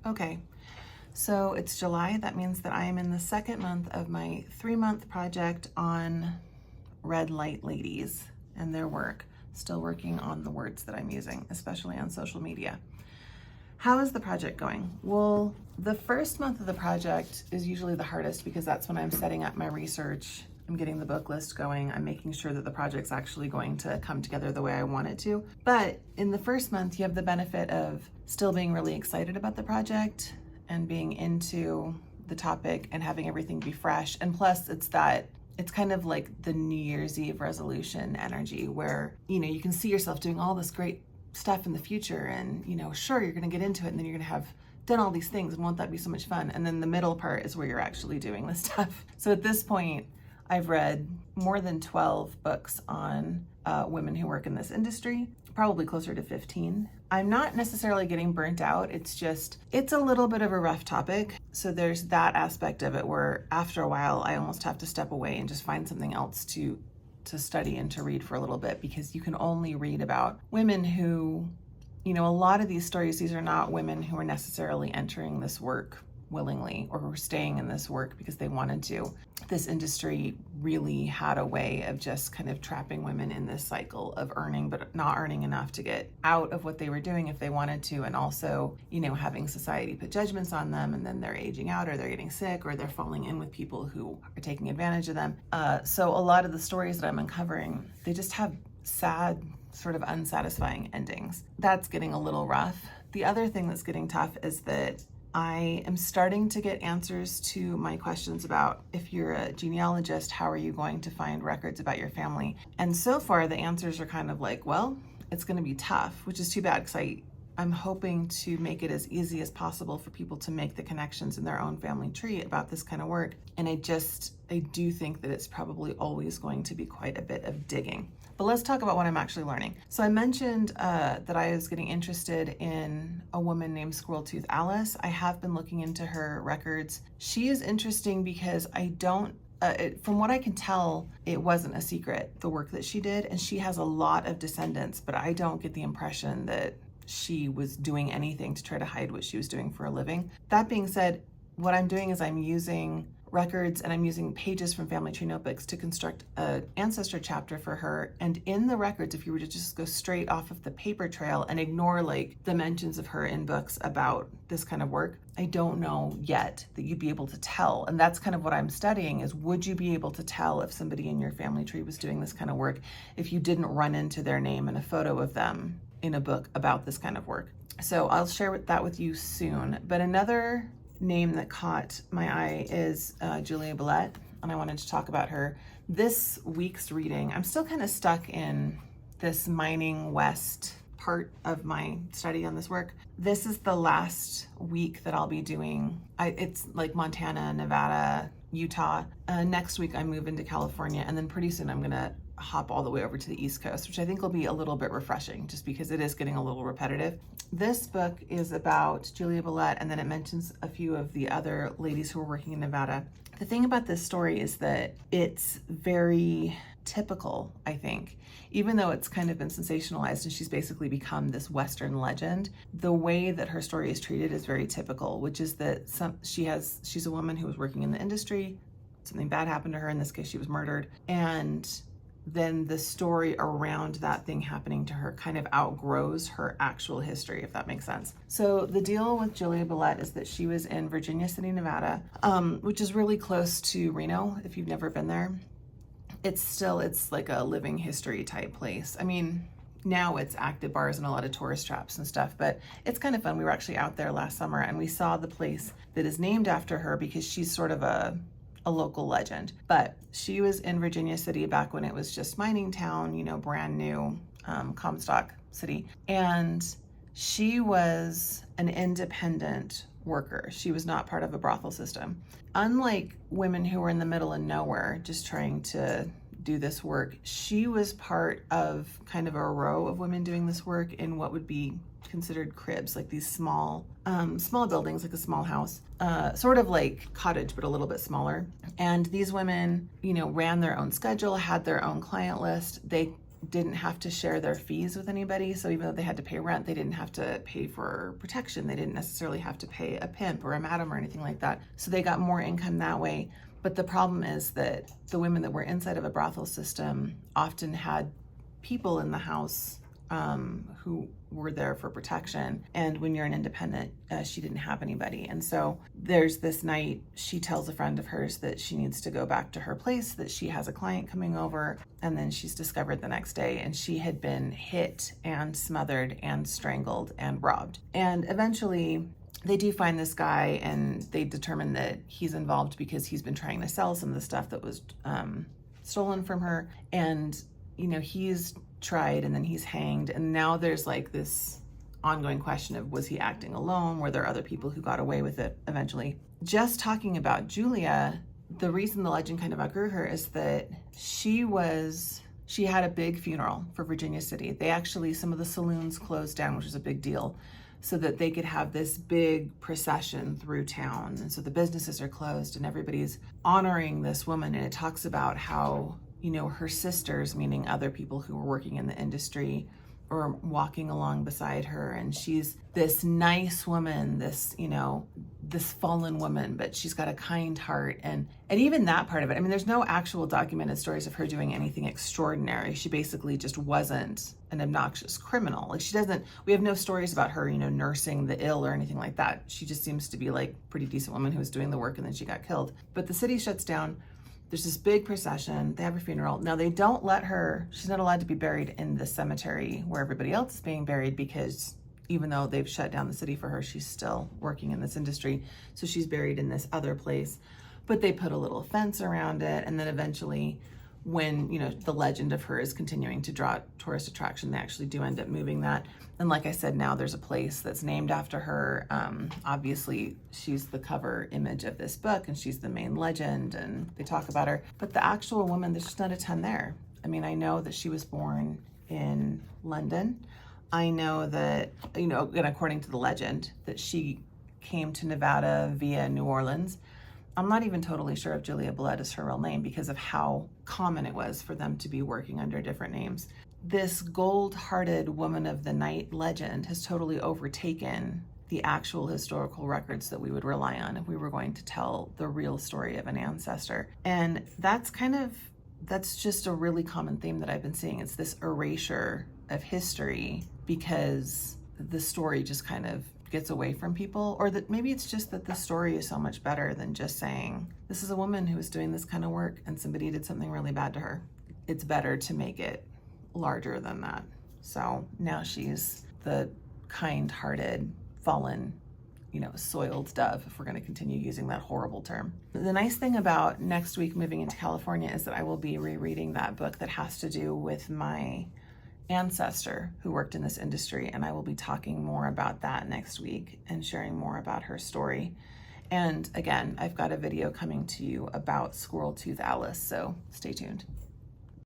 Okay, so it's July. That means that I am in the second month of my 3-month project on red light ladies and their work. Still working on the words that I'm using, especially on social media. How is the project going? Well, the first month of the project is usually the hardest because that's when I'm setting up my research. I'm getting the book list going. I'm making sure that the project's actually going to come together the way I want it to. But in the first month, you have the benefit of still being really excited about the project and being into the topic and having everything be fresh. And plus, it's kind of like the New Year's Eve resolution energy where, you can see yourself doing all this great stuff in the future and, sure, you're going to get into it and then you're going to have done all these things and won't that be so much fun? And then the middle part is where you're actually doing this stuff. So at this point, I've read more than 12 books on women who work in this industry, probably closer to 15. I'm not necessarily getting burnt out. It's a little bit of a rough topic. So there's that aspect of it where after a while, I almost have to step away and just find something else to study and to read for a little bit, because you can only read about women who, a lot of these stories, these are not women who are necessarily entering this work willingly or who are staying in this work because they wanted to. This industry really had a way of just kind of trapping women in this cycle of earning, but not earning enough to get out of what they were doing if they wanted to. And also, having society put judgments on them, and then they're aging out or they're getting sick or they're falling in with people who are taking advantage of them. So a lot of the stories that I'm uncovering, they just have sad, sort of unsatisfying endings. That's getting a little rough. The other thing that's getting tough is that I am starting to get answers to my questions about, if you're a genealogist, how are you going to find records about your family? And so far the answers are kind of like, well, it's going to be tough, which is too bad, because I'm hoping to make it as easy as possible for people to make the connections in their own family tree about this kind of work. And I do think that it's probably always going to be quite a bit of digging. But let's talk about what I'm actually learning. So I mentioned that I was getting interested in a woman named Squirrel-Tooth Alice. I have been looking into her records. She is interesting because from what I can tell, it wasn't a secret, the work that she did, and she has a lot of descendants, but I don't get the impression that she was doing anything to try to hide what she was doing for a living. That being said, what I'm doing is I'm using records and I'm using pages from family tree notebooks to construct an ancestor chapter for her. And in the records, if you were to just go straight off of the paper trail and ignore the mentions of her in books about this kind of work, I don't know yet that you'd be able to tell. And that's kind of what I'm studying, is would you be able to tell if somebody in your family tree was doing this kind of work if you didn't run into their name and a photo of them in a book about this kind of work? So I'll share that with you soon. But another name that caught my eye is Julia Billette, and I wanted to talk about her. This week's reading, I'm still kind of stuck in this mining west part of my study on this work. This is the last week that I'll be doing. It's like Montana, Nevada, Utah. Next week I move into California, and then pretty soon I'm gonna hop all the way over to the East Coast, which I think will be a little bit refreshing just because it is getting a little repetitive. This book is about Julia Billette, and then it mentions a few of the other ladies who are working in Nevada. The thing about this story is that it's very typical, I think. Even though it's kind of been sensationalized and she's basically become this Western legend, the way that her story is treated is very typical, which is that she's a woman who was working in the industry, something bad happened to her, in this case she was murdered, and then the story around that thing happening to her kind of outgrows her actual history, if that makes sense. So the deal with Julia Billette is that she was in Virginia City, Nevada, which is really close to Reno, if you've never been there. It's like a living history type place. I mean, now it's active bars and a lot of tourist traps and stuff, but it's kind of fun. We were actually out there last summer and we saw the place that is named after her because she's sort of a local legend. But she was in Virginia City back when it was just mining town, brand new Comstock city. And she was an independent worker. She was not part of a brothel system. Unlike women who were in the middle of nowhere just trying to do this work, she was part of kind of a row of women doing this work in what would be considered cribs, like these small buildings, like a small house, sort of like cottage, but a little bit smaller. And these women, ran their own schedule, had their own client list. They didn't have to share their fees with anybody. So even though they had to pay rent, they didn't have to pay for protection. They didn't necessarily have to pay a pimp or a madam or anything like that. So they got more income that way. But the problem is that the women that were inside of a brothel system often had people in the house who were there for protection. And when you're an independent, she didn't have anybody. And so there's this night, she tells a friend of hers that she needs to go back to her place, that she has a client coming over. And then she's discovered the next day, and she had been hit and smothered and strangled and robbed. And eventually they do find this guy, and they determine that he's involved because he's been trying to sell some of the stuff that was stolen from her. And, you know, he's tried and then he's hanged. And now there's like this ongoing question of, was he acting alone? Were there other people who got away with it eventually? Just talking about Julia, the reason the legend kind of outgrew her is that she had a big funeral for Virginia City. They actually, some of the saloons closed down, which was a big deal, so that they could have this big procession through town. And so the businesses are closed and everybody's honoring this woman. And it talks about how, you know, her sisters, meaning other people who were working in the industry, or walking along beside her, and she's this nice woman, this, you know, this fallen woman, but she's got a kind heart. And even that part of it, I mean, there's no actual documented stories of her doing anything extraordinary. She basically just wasn't an obnoxious criminal. Like, we have no stories about her, you know, nursing the ill or anything like that. She just seems to be like a pretty decent woman who was doing the work, and then she got killed. But the city shuts down. There's this big procession. They have a funeral. Now they don't let her, she's not allowed to be buried in the cemetery where everybody else is being buried, because even though they've shut down the city for her, she's still working in this industry. So she's buried in this other place, but they put a little fence around it. And then eventually, when, you know, the legend of her is continuing to draw tourist attraction, they actually do end up moving that. And like I said, now there's a place that's named after her. Obviously, she's the cover image of this book, and she's the main legend, and they talk about her. But the actual woman, there's just not a ton there. I mean, I know that she was born in London. I know that, you know, and according to the legend, that she came to Nevada via New Orleans. I'm not even totally sure if Julia Blood is her real name, because of how common it was for them to be working under different names. This gold-hearted woman of the night legend has totally overtaken the actual historical records that we would rely on if we were going to tell the real story of an ancestor. And that's just a really common theme that I've been seeing. It's this erasure of history because the story just kind of gets away from people, or that maybe it's just that the story is so much better than just saying, this is a woman who was doing this kind of work and somebody did something really bad to her. It's better to make it larger than that. So now she's the kind-hearted, fallen, you know, soiled dove, if we're going to continue using that horrible term. The nice thing about next week moving into California is that I will be rereading that book that has to do with my ancestor who worked in this industry, and I will be talking more about that next week and sharing more about her story. And again, I've got a video coming to you about Squirrel Tooth Alice, so stay tuned.